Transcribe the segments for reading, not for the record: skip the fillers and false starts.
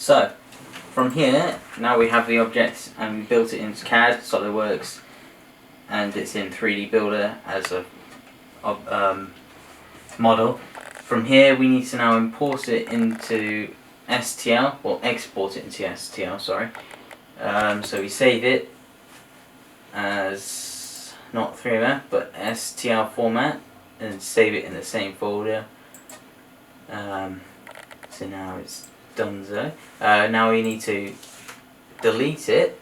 So from here, now we have the object and we built it into CAD, SolidWorks, and it's in 3D Builder as a model. From here we need to now import it into STL, or export it into STL, sorry. So we save it as not 3MF but STL format and save it in the same folder. So now it's done so. Now we need to delete it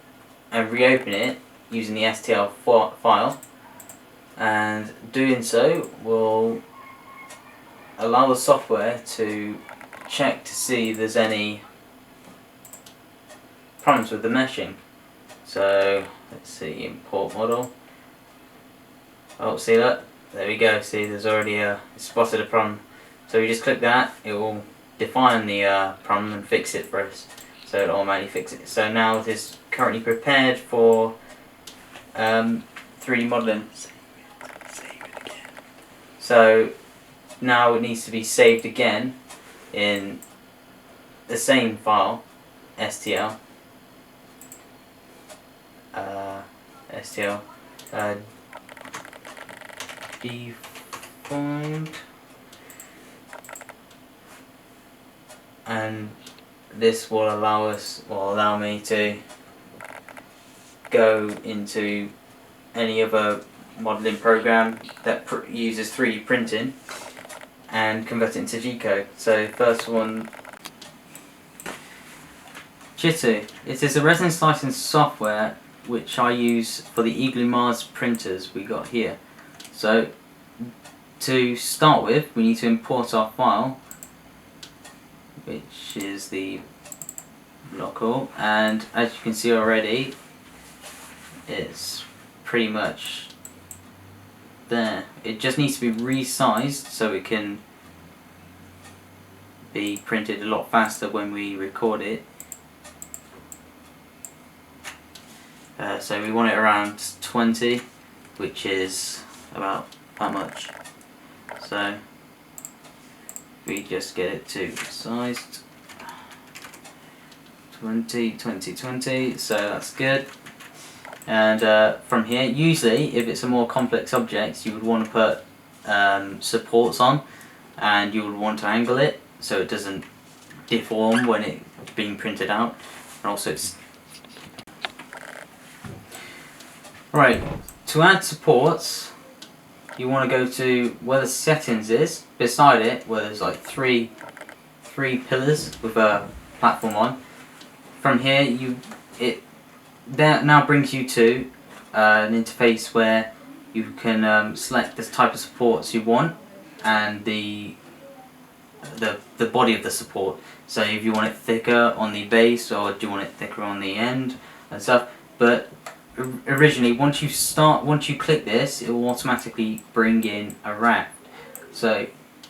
and reopen it using the STL file, and doing so will allow the software to check to see if there's any problems with the meshing. So let's see, import model. Oh, see that? There we go. See, there's already spotted a problem. So we just click that, it will define the problem and fix it for us. So it'll automatically fix it. So now it is currently prepared for 3D modeling. Save it again. So now it needs to be saved again in the same file, STL. STL defined, and this will allow me to go into any other modeling program that uses 3D printing and convert it into G-code. So first one, Chitu. It is a resin slicing software which I use for the Igloo Mars printers we got here. So to start with, we need to import our file, which is the local, and as you can see already, it's pretty much there. It just needs to be resized so it can be printed a lot faster when we record it. So we want it around 20, which is about that much. So we just get it to sized 20, 20, 20, so that's good. And from here, usually if it's a more complex object, you would want to put supports on, and you would want to angle it so it doesn't deform when it's being printed out, and also it's right. To add supports, you want to go to where the settings is, beside it where there's like three pillars with a platform on. From here that now brings you to an interface where you can select the type of supports you want and the body of the support. So if you want it thicker on the base, or do you want it thicker on the end and stuff. But originally, once you click this, it will automatically bring in a raft. So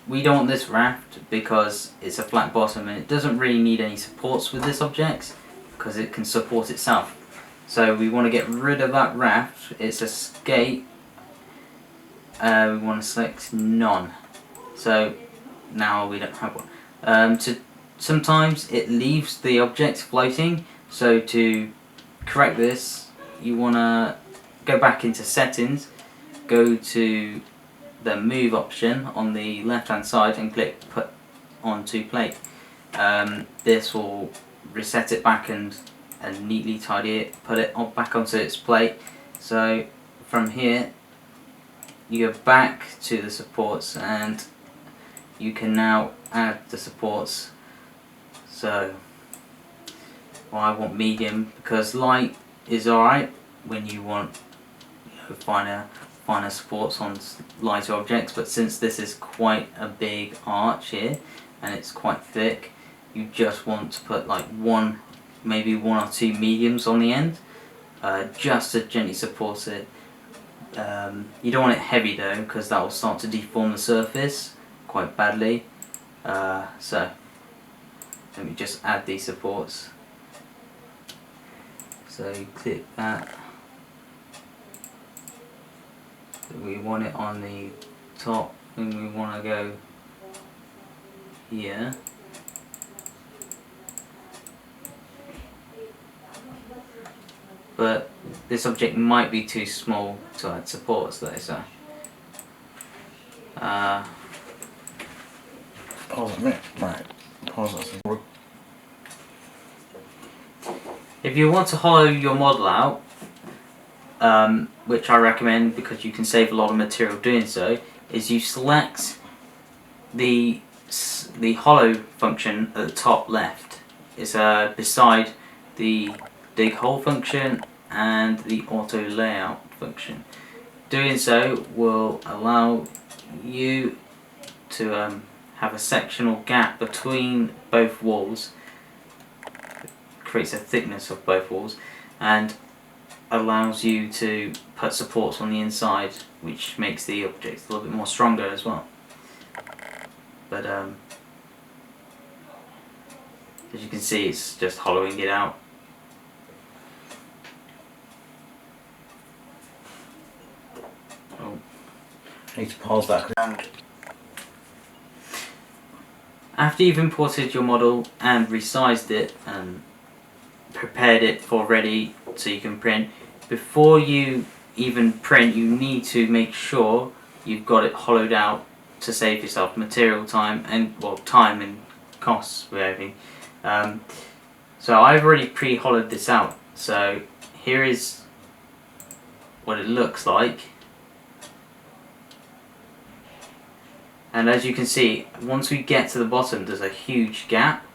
we don't want this raft because it's a flat bottom and it doesn't really need any supports with this object because it can support itself. So we want to get rid of that raft. It's a skate. We want to select none. So now we don't have one. Sometimes it leaves the object floating. So to correct this, you want to go back into settings, go to the move option on the left hand side and click put onto plate. This will reset it back and neatly tidy it, put it back onto its plate. So from here you go back to the supports and you can now add the supports. So I want medium because light is alright when you want finer supports on lighter objects, but since this is quite a big arch here and it's quite thick, you just want to put like maybe one or two mediums on the end, just to gently support it. You don't want it heavy though, because that will start to deform the surface quite badly. So let me just add these supports. So you click that. We want it on the top, and we want to go here. but this object might be too small to add supports though, so pause it a minute. Right, pause it. If you want to hollow your model out, which I recommend because you can save a lot of material doing so, is you select the hollow function at the top left. It's beside the dig hole function and the auto layout function. Doing so will allow you to have a sectional gap between both walls, creates a thickness of both walls, and allows you to put supports on the inside, which makes the object a little bit more stronger as well. But as you can see, it's just hollowing it out. Oh. I need to pause that. After you've imported your model and resized it and prepared it for ready so you can print, before you even print you need to make sure you've got it hollowed out to save yourself material time and time and costs with everything. So I've already pre-hollowed this out, so here is what it looks like. And as you can see, once we get to the bottom, there's a huge gap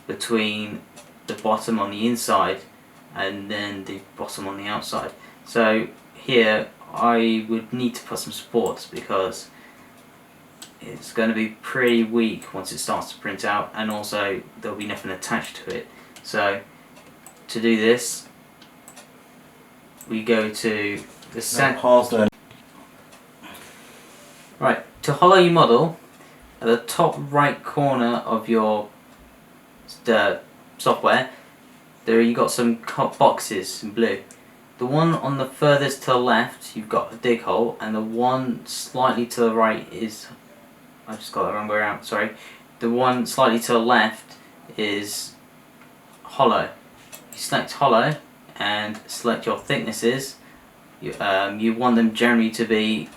between the bottom on the inside and then the bottom on the outside. So here I would need to put some supports because it's going to be pretty weak once it starts to print out, and also there'll be nothing attached to it. So to do this, we go to the set. Right, to hollow your model, at the top right corner of your software, there you got some boxes in blue. The one on the furthest to the left, you've got a dig hole, and the one slightly to the right is, I just got the wrong way around, sorry. The one slightly to the left is hollow. You select hollow and select your thicknesses. You want them generally to be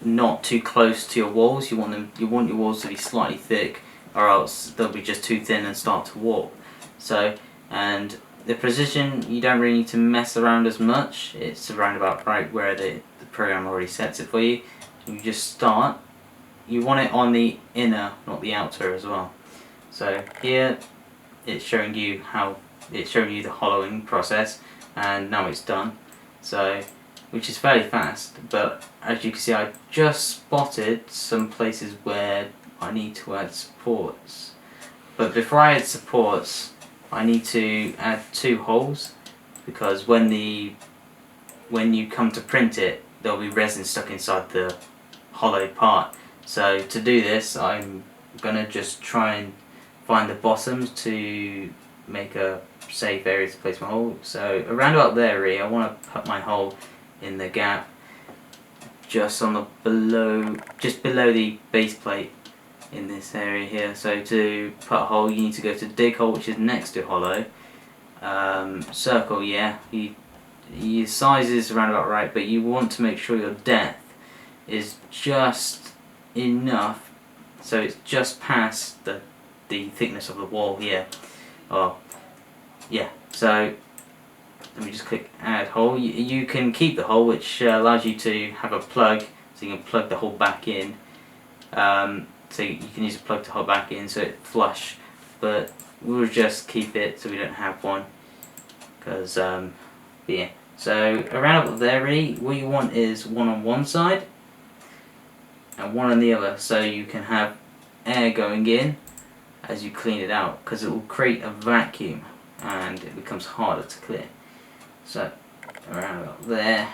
not too close to your walls. You want your walls to be slightly thick, or else they'll be just too thin and start to warp. So, and the precision, you don't really need to mess around as much. It's around about right where the program already sets it for you. You just start. You want it on the inner, not the outer as well. So here it's showing you the hollowing process, and now it's done. So, which is fairly fast, but as you can see, I just spotted some places where I need to add supports. But before I add supports, I need to add 2 holes, because when you come to print it, there'll be resin stuck inside the hollowed part. So to do this, I'm gonna just try and find the bottoms to make a safe area to place my hole. So around about there, really, I want to put my hole in the gap just on the just below the base plate in this area here. So to put a hole, you need to go to dig hole, which is next to hollow. Circle, yeah, your size is around about right, but you want to make sure your depth is just enough so it's just past the thickness of the wall here. Yeah, so let me just click add hole. You can keep the hole, which allows you to have a plug, so you can plug the hole back in. So you can use a plug to hold back in so it flush, but we'll just keep it so we don't have one, because yeah. So around about there, really, what you want is one on one side and one on the other, so you can have air going in as you clean it out, because it will create a vacuum and it becomes harder to clear. So around about there,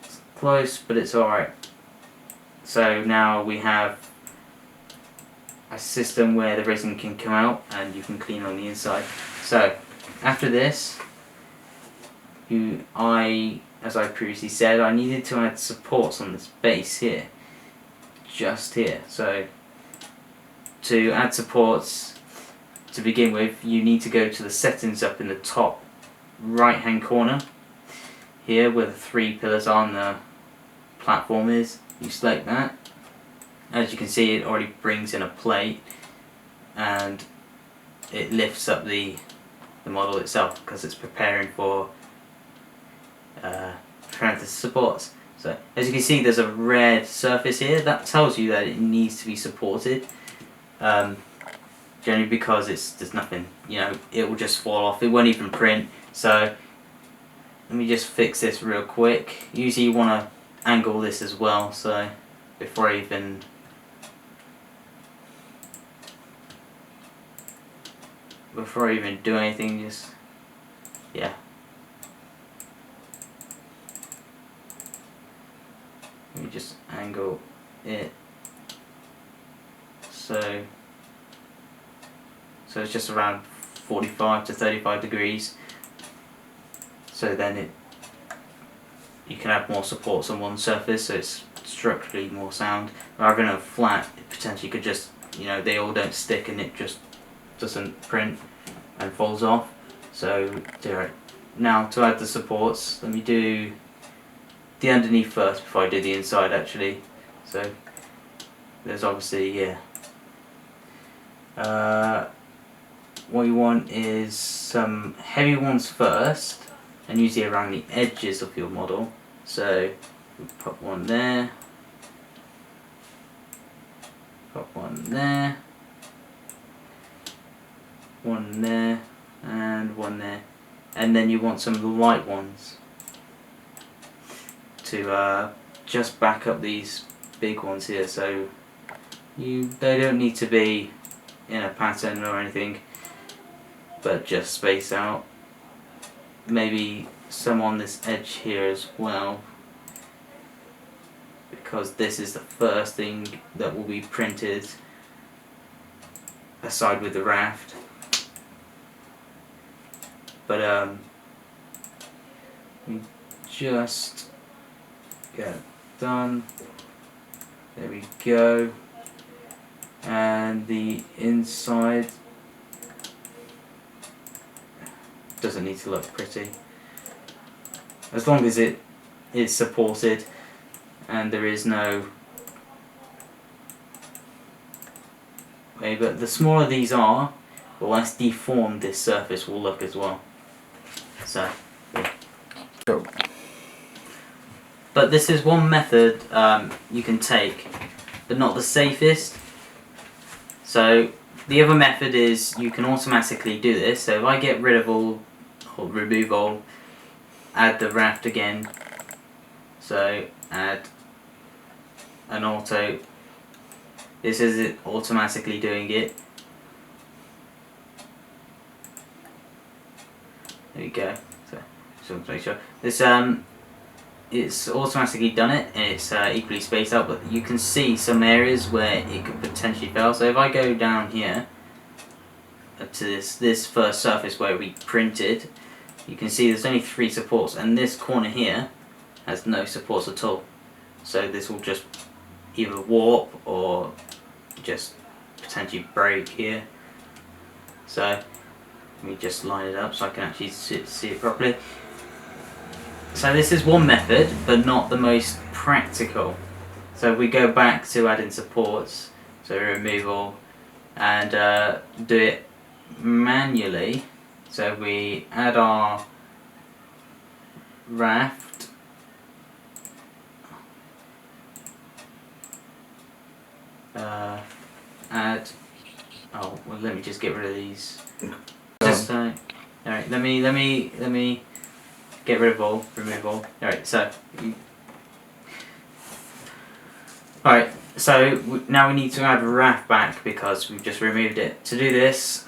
it's close, but it's alright. So now we have a system where the resin can come out and you can clean on the inside. So after this, as I previously said, I needed to add supports on this base here, just here. So to add supports, to begin with, you need to go to the settings up in the top right hand corner here where the 3 pillars on the platform is. You select that. As you can see, it already brings in a plate and it lifts up the model itself because it's preparing for the supports. So as you can see, there's a red surface here that tells you that it needs to be supported. Generally because there's nothing, you know, it will just fall off. It won't even print. So let me just fix this real quick. Usually you want to angle this as well. So before I even do anything, just yeah. Let me just angle it so it's just around 45 to 35 degrees. So then you can have more supports on one surface, so it's structurally more sound. Rather than a flat, it potentially could just, you know, they all don't stick and it just doesn't print and falls off. So now to add the supports, let me do the underneath first before I do the inside actually. So there's obviously what you want is some heavy ones first, and usually around the edges of your model. So we put one there, put one there, one there, and one there. And then you want some light ones to just back up these big ones here. So they don't need to be in a pattern or anything, but just space out. Maybe some on this edge here as well, because this is the first thing that will be printed aside with the raft. But we just get it done. There we go. And the inside doesn't need to look pretty, as long as it is supported and there is no way. But the smaller these are, the less deformed this surface will look as well. So yeah. Go. But this is one method you can take, but not the safest. So the other method is you can automatically do this. So if I get rid of all, or remove all, add the raft again. So add an auto. This is it automatically doing it. There you go. So just to make sure this it's automatically done it, and it's equally spaced out, but you can see some areas where it could potentially fail. So if I go down here to this first surface where we printed, you can see there's only 3 supports, and this corner here has no supports at all. So this will just either warp or just potentially break here. So let me just line it up so I can actually see it properly. So this is one method, but not the most practical. So we go back to adding supports, so remove all, and do it manually. So we add our raft, well, let me just get rid of these. Just alright, let me get rid of all, remove all. Alright, so now we need to add raft back because we've just removed it. To do this,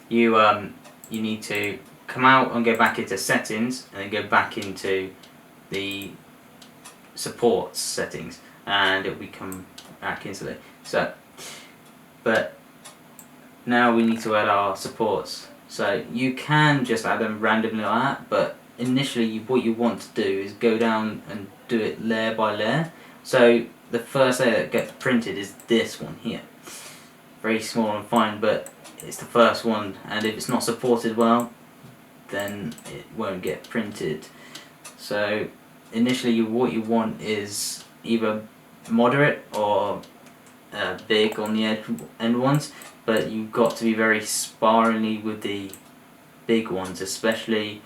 you need to come out and go back into settings, and then go back into the supports settings, and it will come back instantly. So, but now we need to add our supports. So you can just add them randomly like that, but initially what you want to do is go down and do it layer by layer. So the first layer that gets printed is this one here. Very small and fine, but it's the first one, and if it's not supported well, then it won't get printed. So initially what you want is either moderate or big on the end ones, but you've got to be very sparingly with the big ones, especially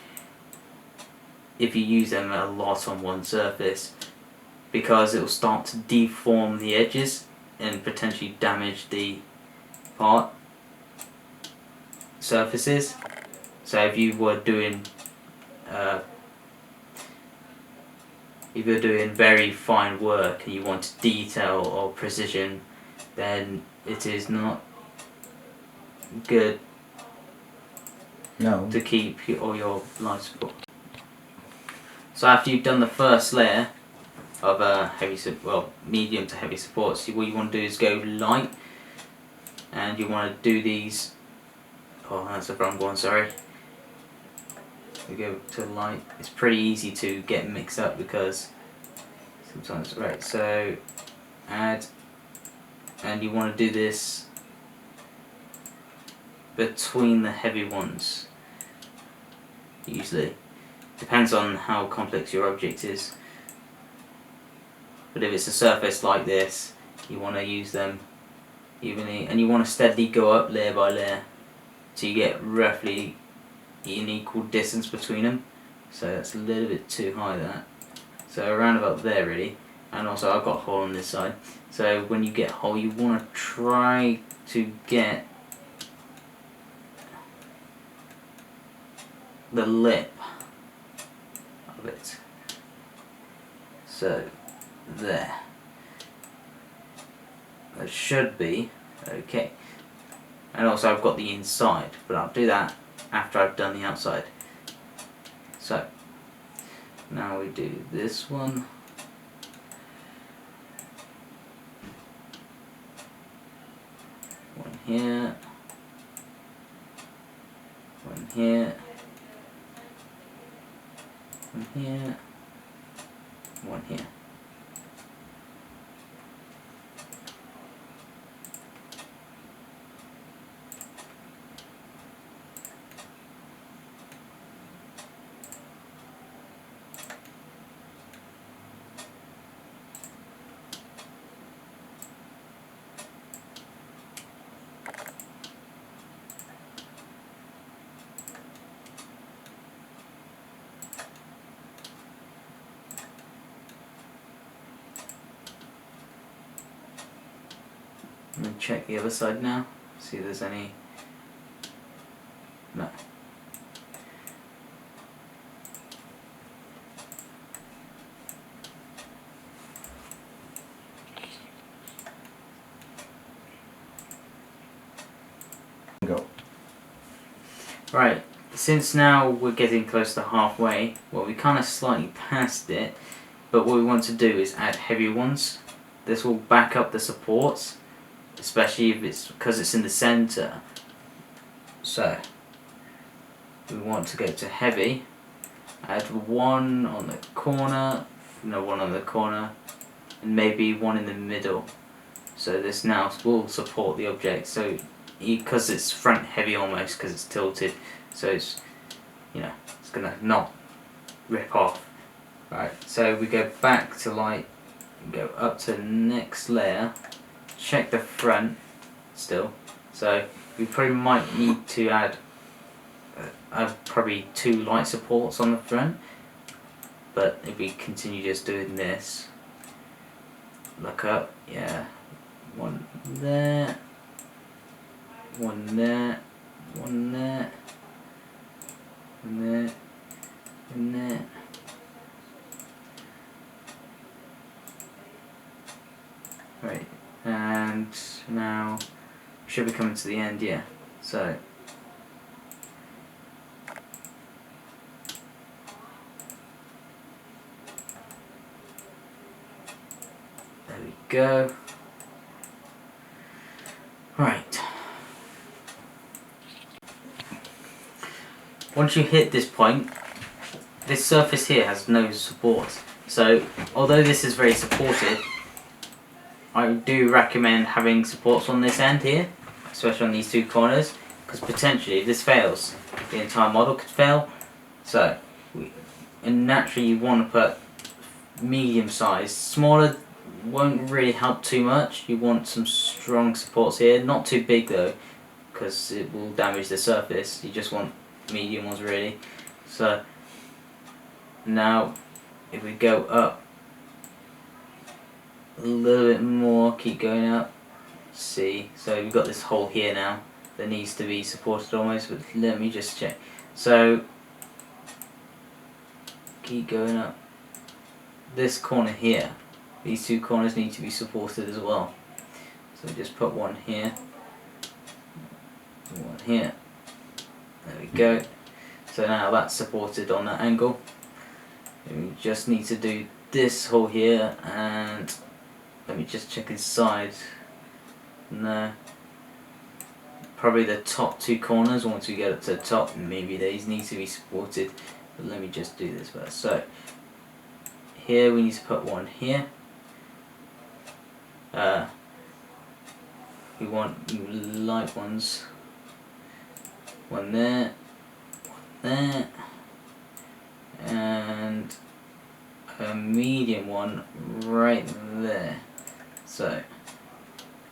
if you use them a lot on one surface, because it will start to deform the edges and potentially damage the part surfaces. So if you were doing very fine work and you want detail or precision, then it is not good to keep all your light support. So after you've done the first layer of medium to heavy supports, what you want to do is go light, and you want to do these. Oh, that's the wrong one. Sorry. We go to light. It's pretty easy to get mixed up because sometimes, right? So add, and you want to do this between the heavy ones. Usually, depends on how complex your object is. But if it's a surface like this, you want to use them evenly, and you want to steadily go up layer by layer so you get roughly an equal distance between them. So that's a little bit too high, that. So around about there really. And also I've got a hole on this side. So when you get a hole, you want to try to get the lip of it. So there. That should be okay. And also I've got the inside, but I'll do that after I've done the outside. So now we do this one. One here. One here. One here. One here. I'm going to check the other side now, see if there's any. No. Go. Right, since now we're getting close to halfway, well, we kind of slightly passed it, but what we want to do is add heavy ones. This will back up the supports, especially if it's because it's in the center. So we want to go to heavy, add one on the corner, one on the corner, and maybe one in the middle. So this now will support the object. So because it's front heavy almost, because it's tilted, so it's it's gonna not rip off. Right. So we go back to light, go up to the next layer. Check the front still. So we probably might need to add probably 2 light supports on the front. But if we continue just doing this, look up, yeah, one there, one there, one there, and there, and there. Right. And now we should be coming to the end, yeah. So there we go. Right. Once you hit this point, this surface here has no support. So although this is very supported, I do recommend having supports on this end here, especially on these 2 corners, because potentially if this fails, the entire model could fail, So, and naturally you want to put medium size. Smaller won't really help too much. You want some strong supports here, not too big though, because it will damage the surface. You just want medium ones really. So now if we go up a little bit more, keep going up, see, so we've got this hole here now that needs to be supported almost, but let me just check. So keep going up. This corner here, these two corners need to be supported as well. So just put one here, one here. There we go. So now that's supported on that angle. And we just need to do this hole here, and let me just check inside. No. Probably the top two corners, once we get up to the top, maybe these need to be supported. But let me just do this first. So here we need to put one here. We want light ones. One there, and a medium one right there. So,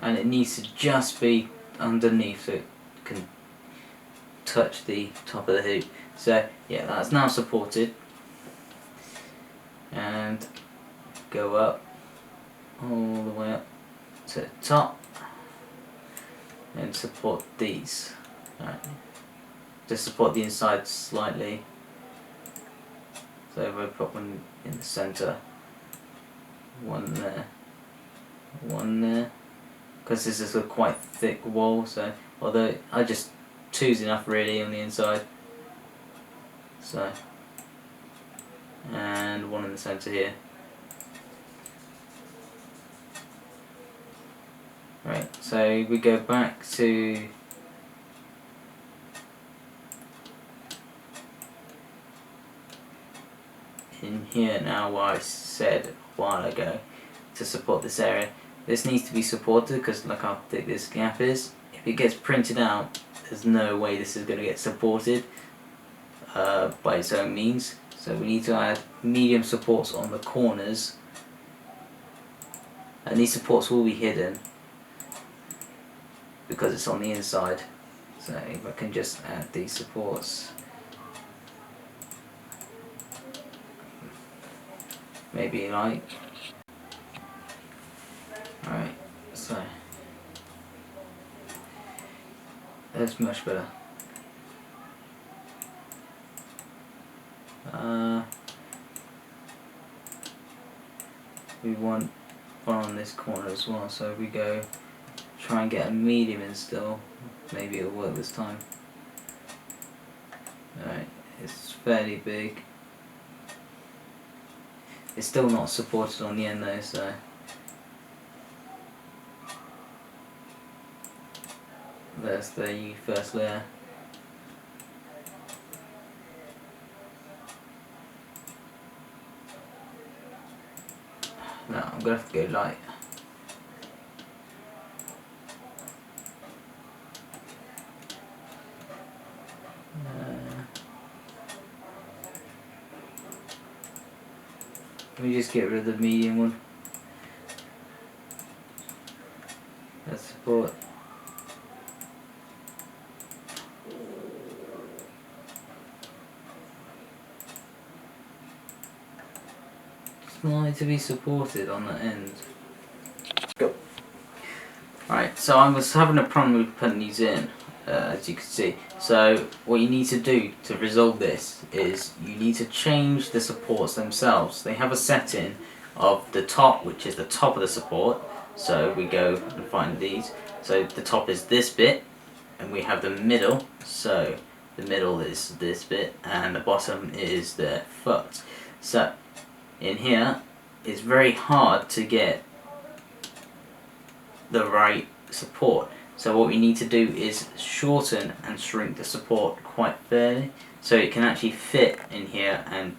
and it needs to just be underneath so it can touch the top of the hoop. So yeah, that's now supported. And go up all the way up to the top and support these. Right. Just support the inside slightly. So if I put one in the centre, one there, because this is a quite thick wall, so although I just two's enough really on the inside. So, and one in the centre here. Right, so we go back to in here now what I said a while ago to support this area. This needs to be supported because look how thick this gap is. If it gets printed out, there's no way this is going to get supported by its own means. So we need to add medium supports on the corners, and these supports will be hidden because it's on the inside. So if I can just add these supports, maybe like, alright, so that's much better. We want one on this corner as well, so we go try and get a medium in still. Maybe it'll work this time. Alright, it's fairly big. It's still not supported on the end though, so there's the first layer. No, I'm gonna have to go light. Let me just get rid of the medium one. That's support. It's not to be supported on the end. Go. Alright, so I was having a problem with putting these in, as you can see. So what you need to do to resolve this is you need to change the supports themselves. They have a setting of the top, which is the top of the support. So we go and find these. So the top is this bit, and we have the middle. So the middle is this bit, and the bottom is the foot. So in here, it's very hard to get the right support. So what we need to do is shorten and shrink the support quite fairly so it can actually fit in here and,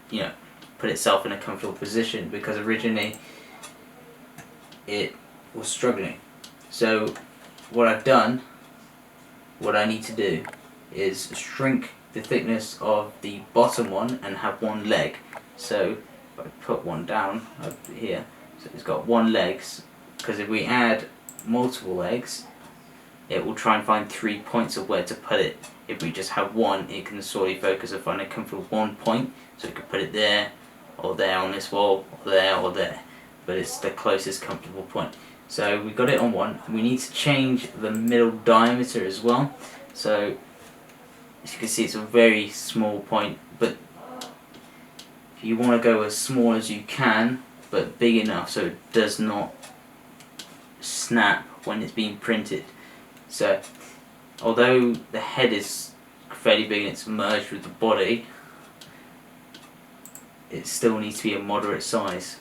you know, put itself in a comfortable position, because originally it was struggling. So what I've done, what I need to do is shrink the thickness of the bottom one and have one leg. So if I put one down over here, so it's got one leg, because if we add multiple legs, it will try and find 3 points of where to put it. If we just have one, it can solely focus on finding come from one point, so it could put it there, or there on this wall, or there, but it's the closest comfortable point. So we got it on one. We need to change the middle diameter as well. So as you can see, it's a very small point, but you want to go as small as you can, but big enough so it does not snap when it's being printed. So although the head is fairly big and it's merged with the body, it still needs to be a moderate size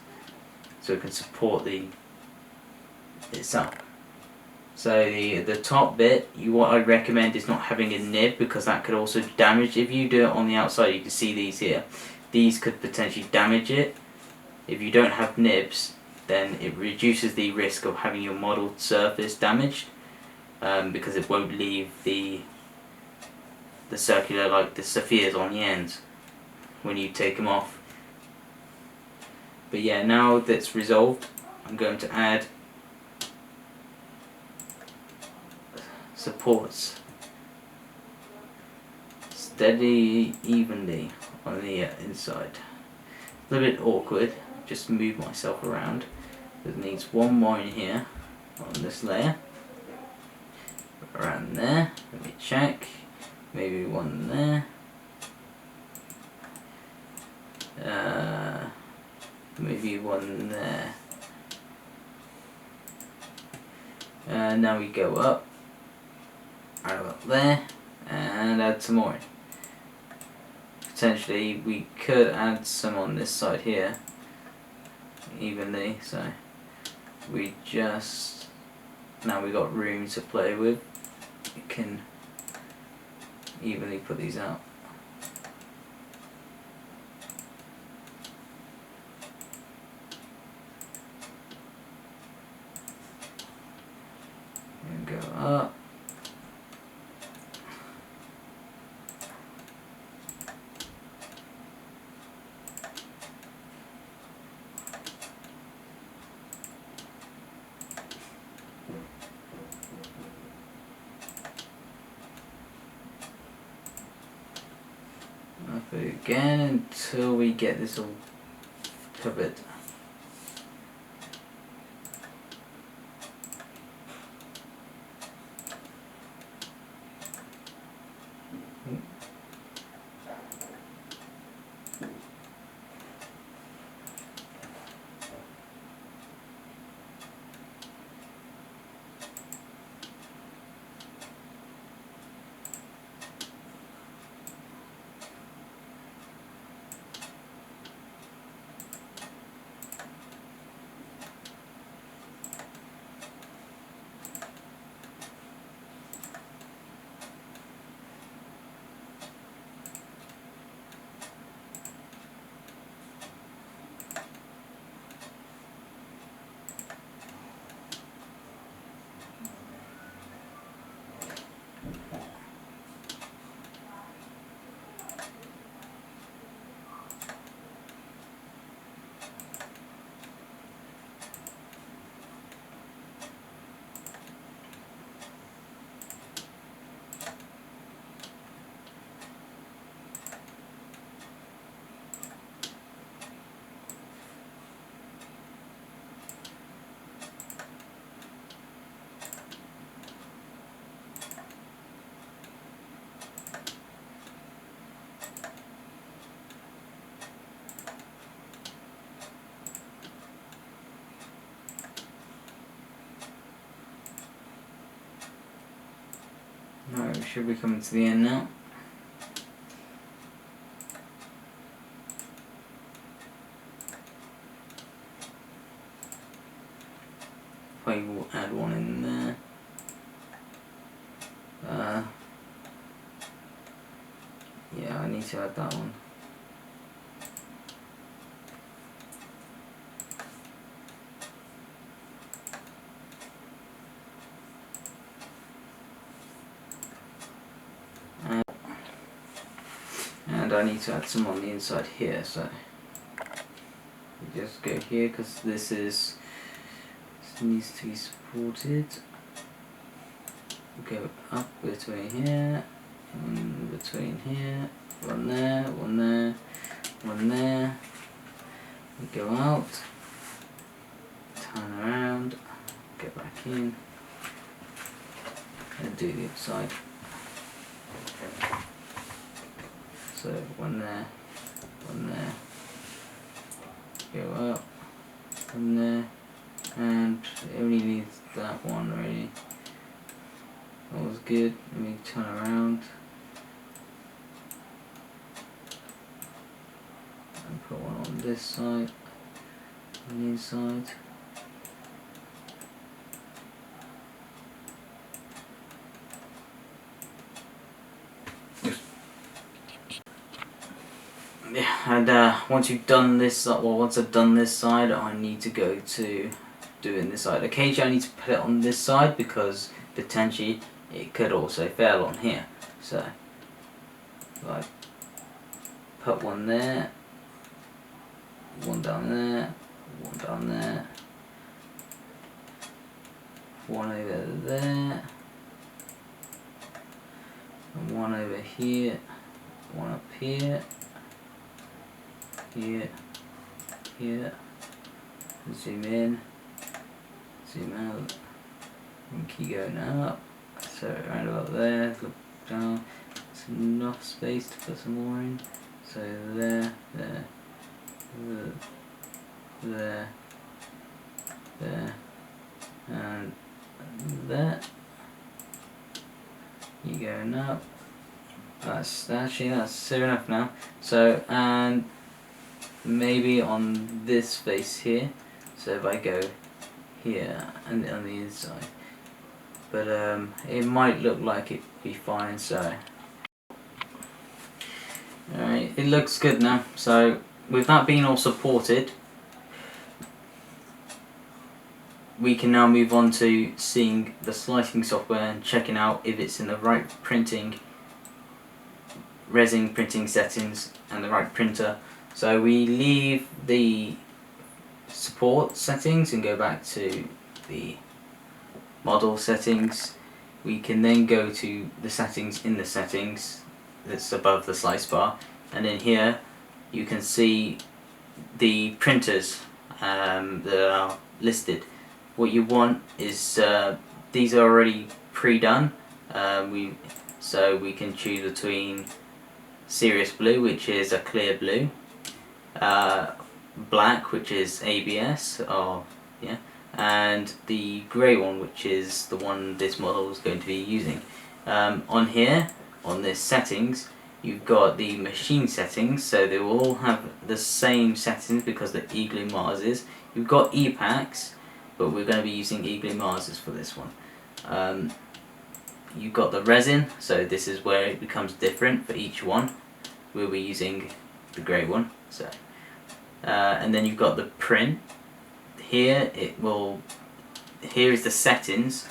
so it can support the itself. So the top bit, what I recommend is not having a nib, because that could also damage. If you do it on the outside, you can see these here. These could potentially damage it. If you don't have nibs, then it reduces the risk of having your modelled surface damaged, because it won't leave the circular, like the spheres on the ends when you take them off. But yeah, now that's resolved, I'm going to add supports steady, evenly on the inside. A little bit awkward, just move myself around. It needs one more in here on this layer, around there. Let me check, maybe one there, maybe one there. Now we go up, up there, and add some more. Potentially we could add some on this side here evenly, so we just, now we got room to play with, we can evenly put these out. And go up. Up it again until we get this all covered. Right, we should be coming to the end now. I will add one in there. Yeah, I need to add that one. and I need to add some on the inside here, so we just go here because this needs to be supported. Go up between here, and between here, one there, one there, one there. We go out, turn around, get back in, and do the other side. So one there, go up, one there, and it only needs that one really. That was good. Let me turn around and put one on this side, on the inside. Yeah, and once you've done this, once I've done this side, I need to go to doing this side. Occasionally I need to put it on this side because potentially it could also fail on here. So, like, put one there, one down there, one down there, one over there, and one over here, one up here, here, here, zoom in, zoom out, and keep going up, so right about there, look down, there's enough space to put some more in, so there, there, there, there, and there, you going up, that's fair enough now, so, and maybe on this face here, so if I go here and on the inside, but it might look like it'd be fine, so alright, it looks good now. So with that being all supported, we can now move on to seeing the slicing software and checking out if it's in the right resin printing settings and the right printer. So we leave the support settings and go back to the model settings. We can then go to the settings in the settings that's above the slice bar, and in here you can see the printers that are listed. What you want is these are already pre-done, so we can choose between Serious Blue, which is a clear blue, black, which is ABS, and the grey one, which is the one this model is going to be using. On here, on this settings, you've got the machine settings, so they will all have the same settings because they're E-glue Marses. You've got E-packs, but we're going to be using E-glue Marses for this one. You've got the resin, so this is where it becomes different for each one. We'll be using the grey one, so and then you've got the print. Here here is the settings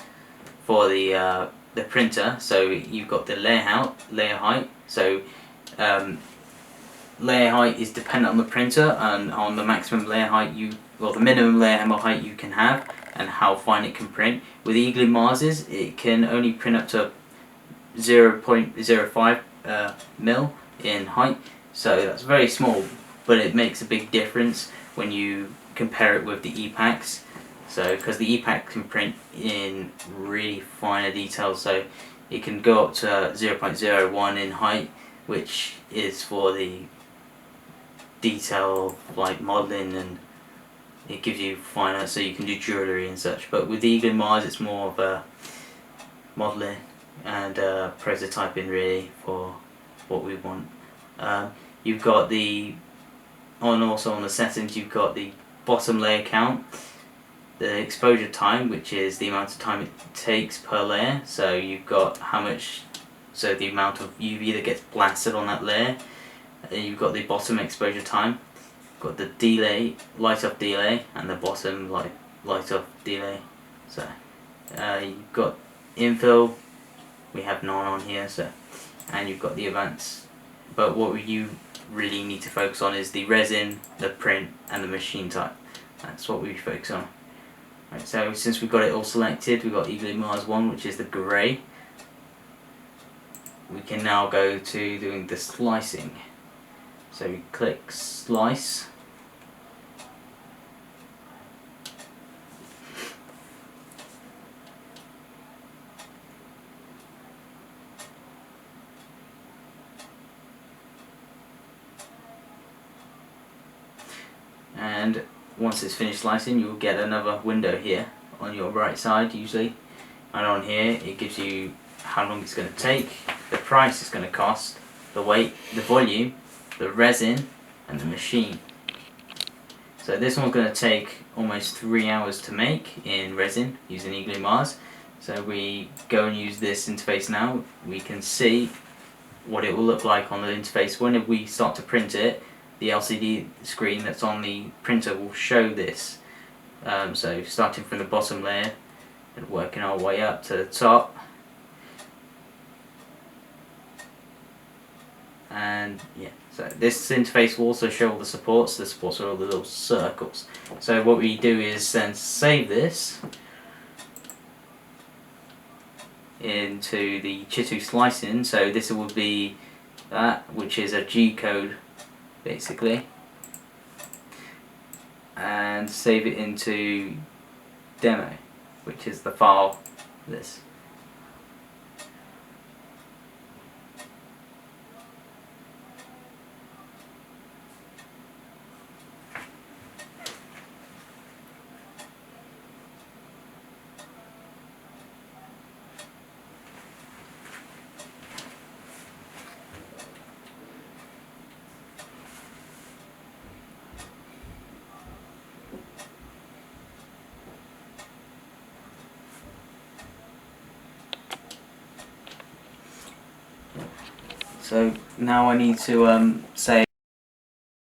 for the printer. So you've got the layer height. So layer height is dependent on the printer and on the maximum layer height the minimum layer height you can have and how fine it can print. With E-glue Marses, it can only print up to 0.05 mil in height, so that's very small, but it makes a big difference when you compare it with the E-packs. So because the E-pack can print in really finer details, so it can go up to 0.01 in height, which is for the detail like modelling, and it gives you finer, so you can do jewellery and such. But with the E-glue Mars, it's more of a modelling and prototyping really for what we want. You've got also on the settings, you've got the bottom layer count, the exposure time, which is the amount of time it takes per layer. So you've got the amount of UV that gets blasted on that layer. You've got the bottom exposure time, got the delay, light off delay, and the bottom light off delay. So you've got infill, we have none on here, so, and you've got the advanced but what you really need to focus on is the resin, the print, and the machine type. That's what we focus on. Right, so since we've got it all selected, we've got Eagle Mars 1, which is the grey. We can now go to doing the slicing. So we click slice. And once it's finished slicing, you'll get another window here on your right side usually, and on here it gives you how long it's going to take, the price it's going to cost, the weight, the volume, the resin, and the machine. So this one's going to take almost 3 hours to make in resin using Eagle Mars. So we go and use this interface now. We can see what it will look like on the interface when we start to print it. The LCD screen that's on the printer will show this. So starting from the bottom layer and working our way up to the top. And yeah, so this interface will also show all the supports. The supports are all the little circles. So what we do is then save this into the Chitubox Slicer. So this will be that, which is a G code basically, and save it into demo, which is the file this. So now I need to say